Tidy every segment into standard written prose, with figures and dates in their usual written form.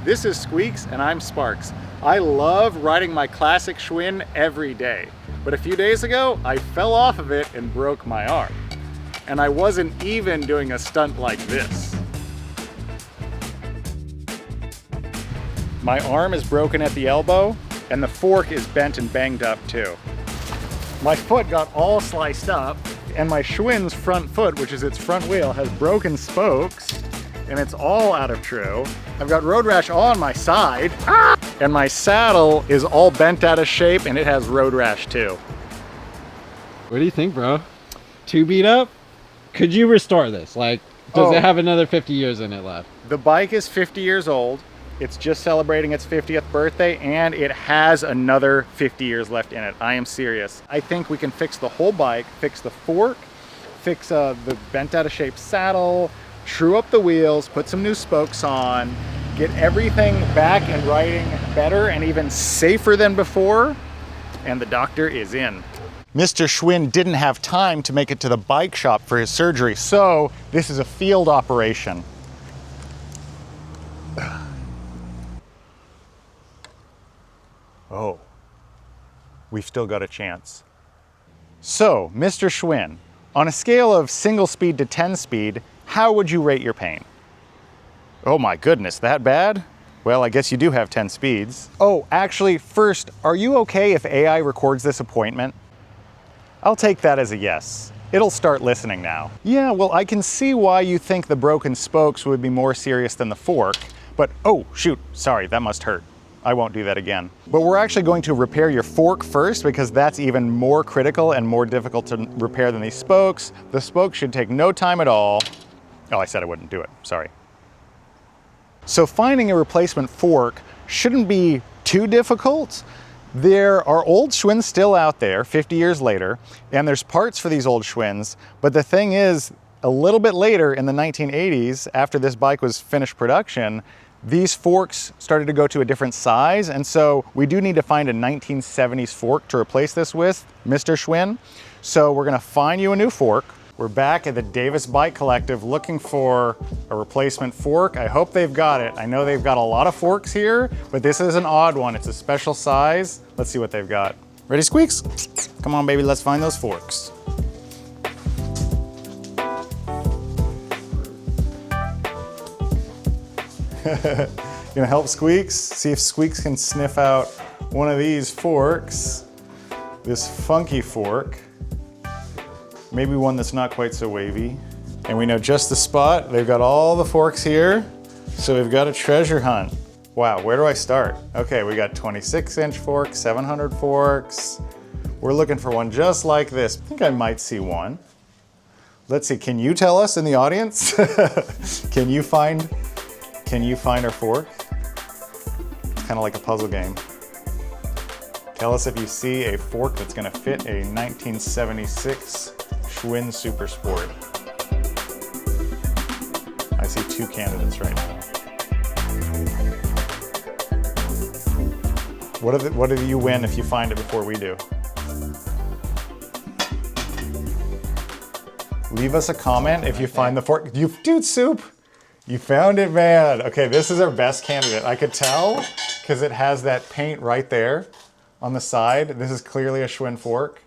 This is Squeaks and I'm Sparks. I love riding my classic Schwinn every day, but a few days ago I fell off of it and broke my arm. And I wasn't even doing a stunt like this. My arm is broken at the elbow and the fork is bent and banged up too. My foot got all sliced up and my Schwinn's front foot, which is its front wheel, has broken spokes and it's all out of true. I've got road rash on my side and my saddle is all bent out of shape and it has road rash too. What do you think, bro? Too beat up? Could you restore this? Like, does it have another 50 years in it left? The bike is 50 years old. It's just celebrating its 50th birthday and it has another 50 years left in it. I am serious. I think we can fix the whole bike, fix the fork, fix the bent out of shape saddle, true up the wheels, put some new spokes on, get everything back and riding better and even safer than before, and the doctor is in. Mr. Schwinn didn't have time to make it to the bike shop for his surgery, so this is a field operation. Oh, we've still got a chance. So, Mr. Schwinn, on a scale of single speed to 10 speed, how would you rate your pain? Oh my goodness, that bad? Well, I guess you do have 10 speeds. Oh, actually, first, are you okay if AI records this appointment? I'll take that as a yes. It'll start listening now. Yeah, well, I can see why you think the broken spokes would be more serious than the fork, but oh, shoot, sorry, that must hurt. I won't do that again. But we're actually going to repair your fork first because that's even more critical and more difficult to repair than these spokes. The spokes should take no time at all. Oh, I said I wouldn't do it, sorry. So finding a replacement fork shouldn't be too difficult. There are old Schwinns still out there 50 years later, and there's parts for these old Schwinns, but the thing is, a little bit later in the 1980s, after this bike was finished production, these forks started to go to a different size, and so we do need to find a 1970s fork to replace this with, Mr. Schwinn. So we're gonna find you a new fork. We're back at the Davis Bike Collective looking for a replacement fork. I hope they've got it. I know they've got a lot of forks here, but this is an odd one. It's a special size. Let's see what they've got. Ready, Squeaks? Come on, baby, let's find those forks. Gonna help Squeaks? See if Squeaks can sniff out one of these forks. This funky fork. Maybe one that's not quite so wavy. And we know just the spot. They've got all the forks here. So we've got a treasure hunt. Wow, where do I start? Okay, we got 26-inch forks, 700 forks. We're looking for one just like this. I think I might see one. Let's see, can you tell us in the audience? Can you find our fork? It's kind of like a puzzle game. Tell us if you see a fork that's gonna fit a 1976 Schwinn Super Sport. I see two candidates right now. What do you win if you find it before we do? Leave us a comment if you find the fork. Dude, Soup, you found it, man. Okay, this is our best candidate. I could tell because it has that paint right there on the side. This is clearly a Schwinn fork.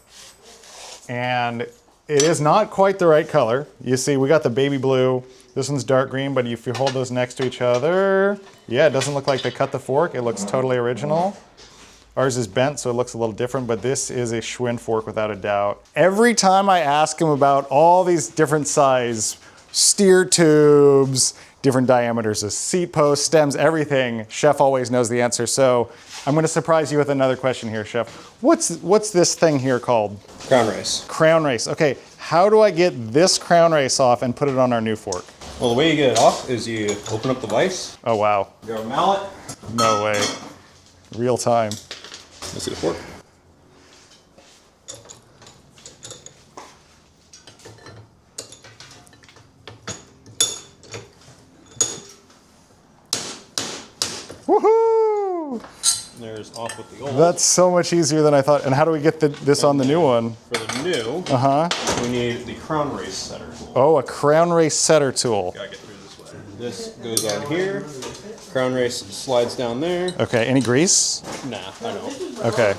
And it is not quite the right color. You see, we got the baby blue. This one's dark green, but if you hold those next to each other, yeah, it doesn't look like they cut the fork. It looks totally original. Ours is bent, so it looks a little different, but this is a Schwinn fork without a doubt. Every time I ask him about all these different size steer tubes, different diameters of seat posts, stems, everything, Chef always knows the answer. So I'm gonna surprise you with another question here, Chef. What's this thing here called? Crown race. Crown race, okay. How do I get this crown race off and put it on our new fork? Well, the way you get it off is you open up the vise. Oh, wow. You grab a mallet. No way. Real time. Let's see the fork. Woohoo! There's off with the old. That's so much easier than I thought. And how do we get this on the new one? For the new, we need the crown race setter tool. Oh, a crown race setter tool. Gotta get through this way. This goes on here. Crown race slides down there. Okay, any grease? Nah, I know. Okay.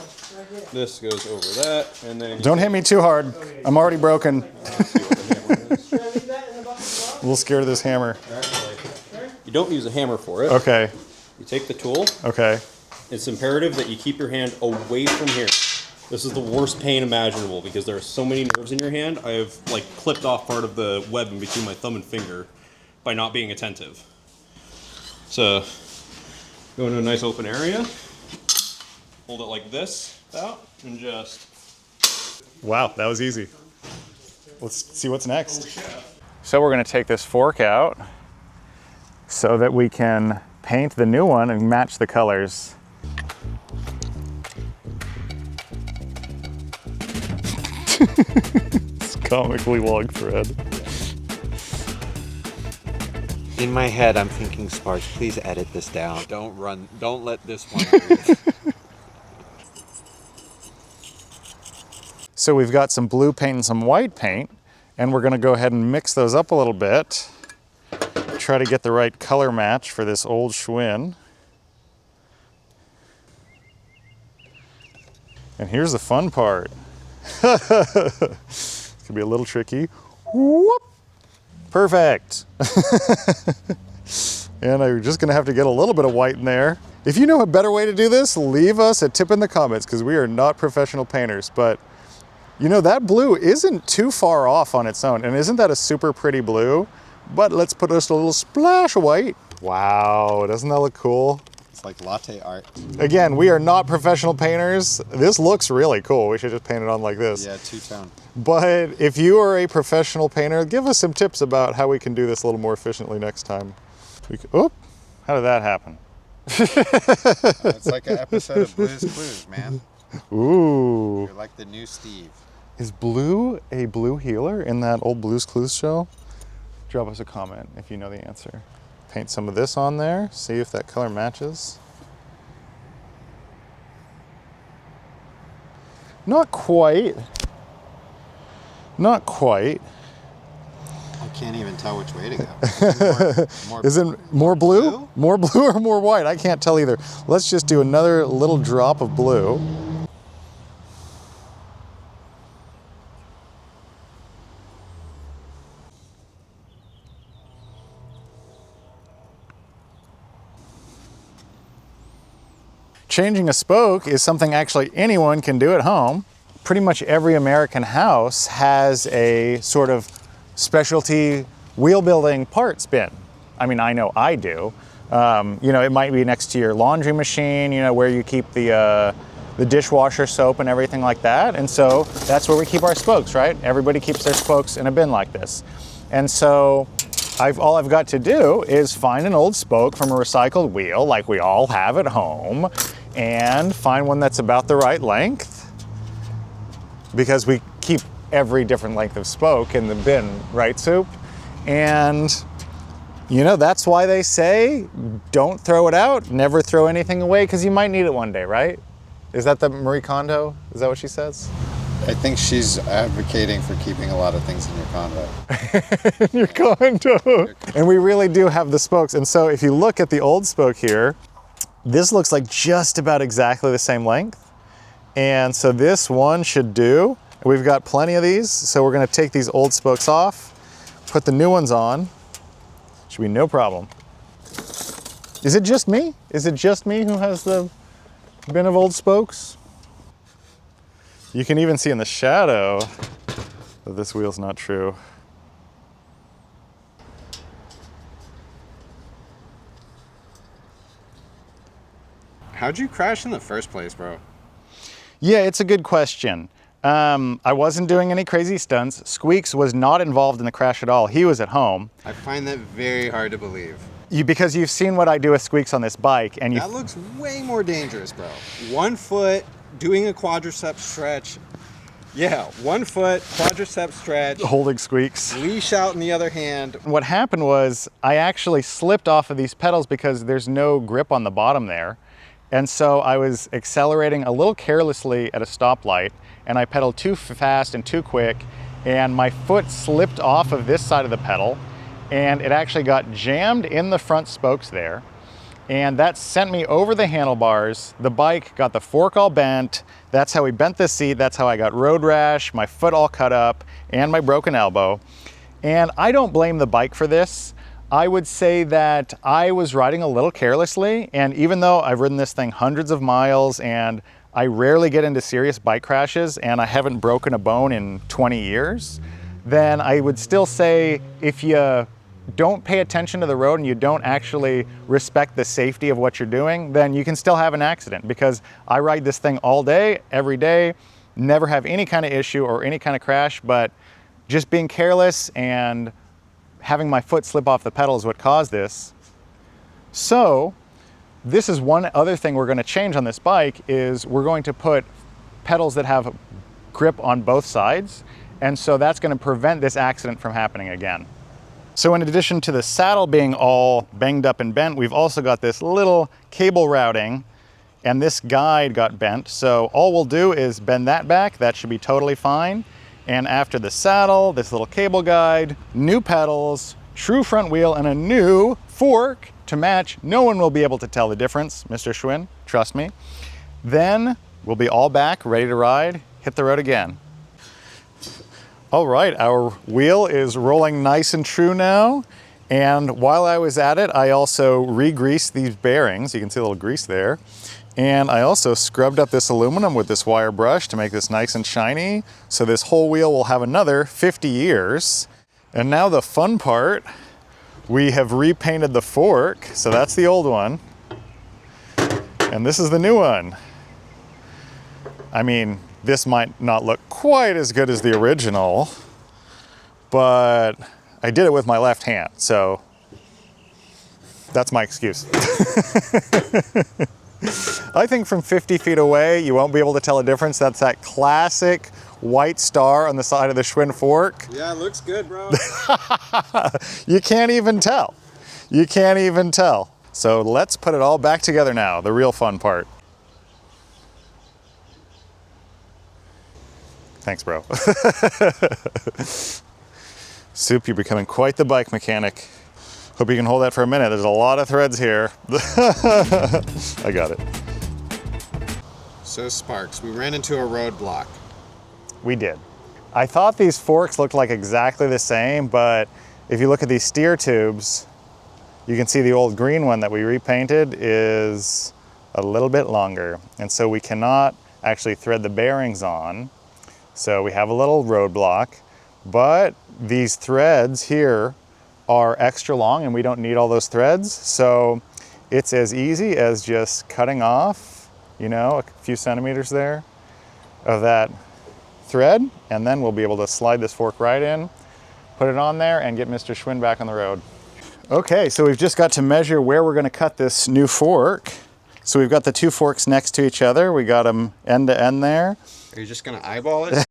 This goes over that, and then Don't hit me too hard. I'm already broken. see what the hammer is. A little scared of this hammer. You don't use a hammer for it. Okay, You take the tool. okay. It's imperative that you keep your hand away from here. This is the worst pain imaginable because there are so many nerves in your hand. I have like clipped off part of the web in between my thumb and finger by not being attentive. So go into a nice open area, hold it like this out, and just. Wow, that was easy. Let's see what's next. So we're gonna take this fork out so that we can paint the new one and match the colors. It's comically long thread. In my head, I'm thinking, Sparks, please edit this down. Don't let this one breathe. So we've got some blue paint and some white paint, and we're gonna go ahead and mix those up a little bit. Try to get the right color match for this old Schwinn. And here's the fun part. It's gonna be a little tricky. Whoop! Perfect. And I'm just gonna have to get a little bit of white in there. If you know a better way to do this, leave us a tip in the comments because we are not professional painters, but you know, that blue isn't too far off on its own. And isn't that a super pretty blue? But let's put just a little splash of white. Wow, doesn't that look cool? It's like latte art. Again, we are not professional painters. This looks really cool. We should just paint it on like this. Yeah, two-tone. But if you are a professional painter, give us some tips about how we can do this a little more efficiently next time. Oop, how did that happen? It's like an episode of Blue's Clues, man. Ooh. You're like the new Steve. Is Blue a blue healer in that old Blue's Clues show? Drop us a comment if you know the answer. Paint some of this on there, see if that color matches. Not quite. Not quite. I can't even tell which way to go. Is it more blue? More blue or more white? I can't tell either. Let's just do another little drop of blue. Changing a spoke is something actually anyone can do at home. Pretty much every American house has a sort of specialty wheel building parts bin. I mean, I know I do. You know, it might be next to your laundry machine, you know, where you keep the dishwasher soap and everything like that. And so that's where we keep our spokes, right? Everybody keeps their spokes in a bin like this. And so all I've got to do is find an old spoke from a recycled wheel like we all have at home and find one that's about the right length because we keep every different length of spoke in the bin, right, Soup? And you know, that's why they say don't throw it out, never throw anything away because you might need it one day, right? Is that the Marie Kondo? Is that what she says? I think she's advocating for keeping a lot of things in your condo. In your condo. And we really do have the spokes. And so if you look at the old spoke here, this looks like just about exactly the same length. And so this one should do. We've got plenty of these. So we're gonna take these old spokes off, put the new ones on. Should be no problem. Is it just me? Is it just me who has the bin of old spokes? You can even see in the shadow that this wheel's not true. How'd you crash in the first place, bro? Yeah, it's a good question. I wasn't doing any crazy stunts. Squeaks was not involved in the crash at all. He was at home. I find that very hard to believe. Because you've seen what I do with Squeaks on this bike, and That looks way more dangerous, bro. 1 foot, doing a quadricep stretch. Yeah, 1 foot, quadricep stretch. holding Squeaks. Leash out in the other hand. What happened was I actually slipped off of these pedals because there's no grip on the bottom there. And so I was accelerating a little carelessly at a stoplight, and I pedaled too fast and too quick, and my foot slipped off of this side of the pedal, and it actually got jammed in the front spokes there. And that sent me over the handlebars. The bike got the fork all bent. That's how we bent the seat. That's how I got road rash, my foot all cut up, and my broken elbow. And I don't blame the bike for this. I would say that I was riding a little carelessly, and even though I've ridden this thing hundreds of miles and I rarely get into serious bike crashes and I haven't broken a bone in 20 years, then I would still say if you don't pay attention to the road and you don't actually respect the safety of what you're doing, then you can still have an accident, because I ride this thing all day, every day, never have any kind of issue or any kind of crash, but just being careless and having my foot slip off the pedal is what caused this. So this is one other thing we're going to change on this bike, is we're going to put pedals that have grip on both sides, and so that's going to prevent this accident from happening again. So in addition to the saddle being all banged up and bent, we've also got this little cable routing, and this guide got bent. So all we'll do is bend that back. That should be totally fine. And after the saddle, this little cable guide, new pedals, true front wheel, and a new fork to match. No one will be able to tell the difference, Mr. Schwinn, trust me. Then we'll be all back, ready to ride, hit the road again. All right, our wheel is rolling nice and true now. And while I was at it, I also re-greased these bearings. You can see a little grease there. And I also scrubbed up this aluminum with this wire brush to make this nice and shiny. So this whole wheel will have another 50 years. And now the fun part, we have repainted the fork. So that's the old one. And this is the new one. I mean, this might not look quite as good as the original, but I did it with my left hand, so that's my excuse. I think from 50 feet away, you won't be able to tell a difference. That's that classic white star on the side of the Schwinn fork. Yeah, it looks good, bro. You can't even tell. You can't even tell. So let's put it all back together now, the real fun part. Thanks, bro. Soup, you're becoming quite the bike mechanic. Hope you can hold that for a minute. There's a lot of threads here. I got it. So Sparks, we ran into a roadblock. We did. I thought these forks looked like exactly the same, but if you look at these steer tubes, you can see the old green one that we repainted is a little bit longer. And so we cannot actually thread the bearings on. So we have a little roadblock, but these threads here are extra long and we don't need all those threads. So it's as easy as just cutting off, you know, a few centimeters there of that thread, and then we'll be able to slide this fork right in, put it on there, and get Mr. Schwinn back on the road. Okay, so we've just got to measure where we're going to cut this new fork. So we've got the two forks next to each other. We got them end to end there. Are you just gonna eyeball it?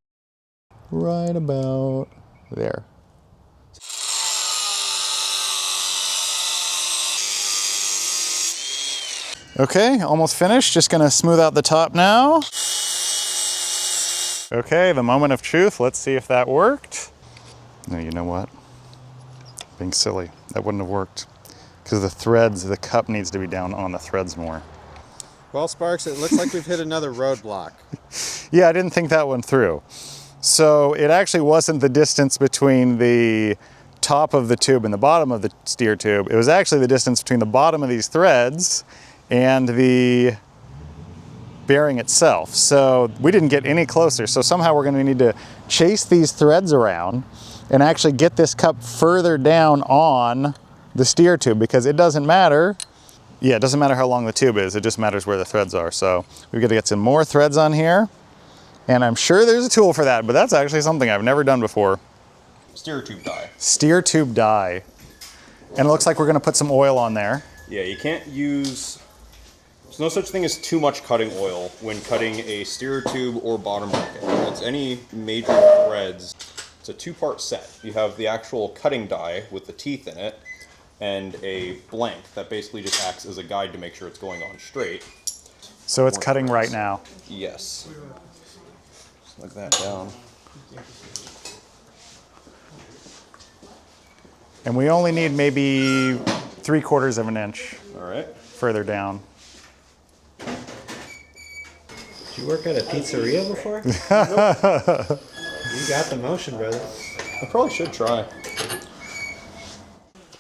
Right about there. Okay, almost finished. Just gonna smooth out the top now. Okay, the moment of truth. Let's see if that worked. No, you know what? Being silly. That wouldn't have worked. Because the threads, the cup needs to be down on the threads more. Well, Sparks, it looks like we've hit another roadblock. Yeah, I didn't think that one through. So it actually wasn't the distance between the top of the tube and the bottom of the steer tube. It was actually the distance between the bottom of these threads and the bearing itself. So we didn't get any closer. So somehow we're going to need to chase these threads around and actually get this cup further down on the steer tube, because it doesn't matter. Yeah, it doesn't matter how long the tube is. It just matters where the threads are. So we've got to get some more threads on here. And I'm sure there's a tool for that, but that's actually something I've never done before. Steer tube die. Steer tube die. And it looks like we're going to put some oil on there. Yeah, you can't use... There's no such thing as too much cutting oil when cutting a steer tube or bottom bracket. It's any major threads. It's a two-part set. You have the actual cutting die with the teeth in it, and a blank that basically just acts as a guide to make sure it's going on straight. So it's cutting right now. Yes. Just like that down. And we only need maybe 3/4 of an inch All right. further down. Did you work at a pizzeria before? You got the motion, brother. I probably should try.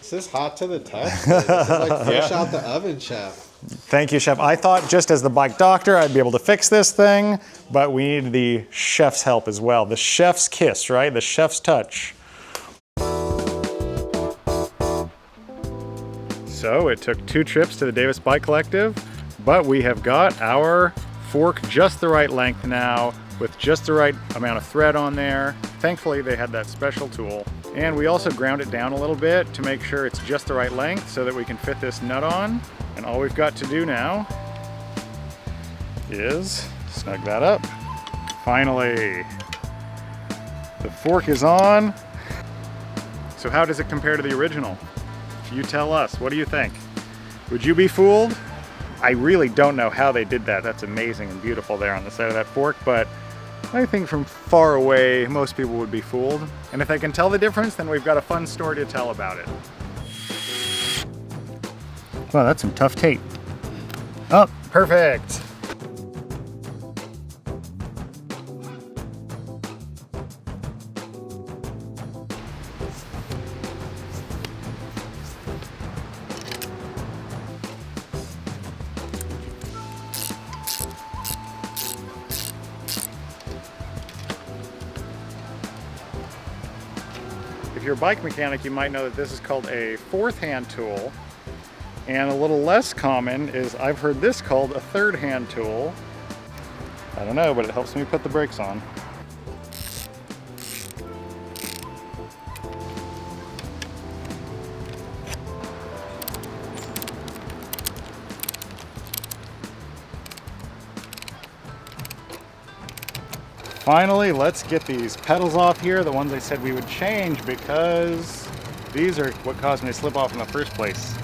Is this hot to the touch? This is like fresh out the oven, chef. Thank you, Chef. I thought just as the bike doctor, I'd be able to fix this thing, but we need the chef's help as well. The chef's kiss, right? The chef's touch. So it took 2 trips to the Davis Bike Collective, but we have got our fork just the right length now, with just the right amount of thread on there. Thankfully, they had that special tool. And we also ground it down a little bit to make sure it's just the right length so that we can fit this nut on. And all we've got to do now is snug that up. Finally, the fork is on. So how does it compare to the original? You tell us, what do you think? Would you be fooled? I really don't know how they did that. That's amazing and beautiful there on the side of that fork, but I think from far away, most people would be fooled. And if they can tell the difference, then we've got a fun story to tell about it. Wow, that's some tough tape. Oh, perfect. If you're a bike mechanic, you might know that this is called a 4th hand tool. And a little less common is I've heard this called a 3rd hand tool. I don't know, but it helps me put the brakes on. Finally, let's get these pedals off here, the ones I said we would change, because these are what caused me to slip off in the first place.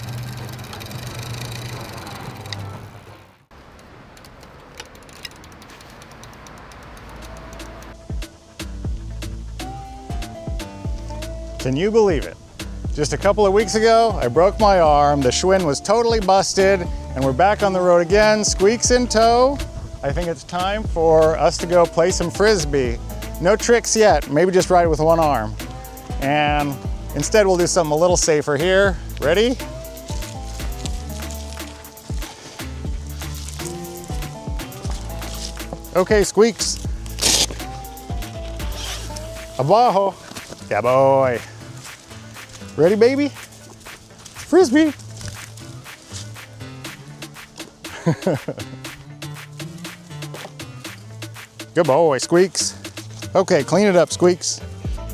Can you believe it? Just a couple of weeks ago, I broke my arm, the Schwinn was totally busted, and we're back on the road again, squeaks in tow. I think it's time for us to go play some Frisbee. No tricks yet, maybe just ride it with one arm. And instead we'll do something a little safer here. Ready? Okay, Squeaks. Abajo. Yeah, boy. Ready, baby? Frisbee. Good boy, Squeaks. Okay, clean it up, Squeaks.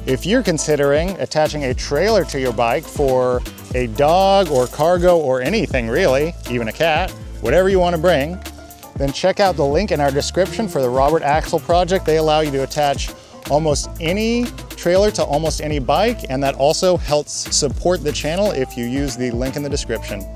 If you're considering attaching a trailer to your bike for a dog or cargo or anything really, even a cat, whatever you want to bring, then check out the link in our description for the Robert Axel project. They allow you to attach almost any trailer to almost any bike, and that also helps support the channel if you use the link in the description.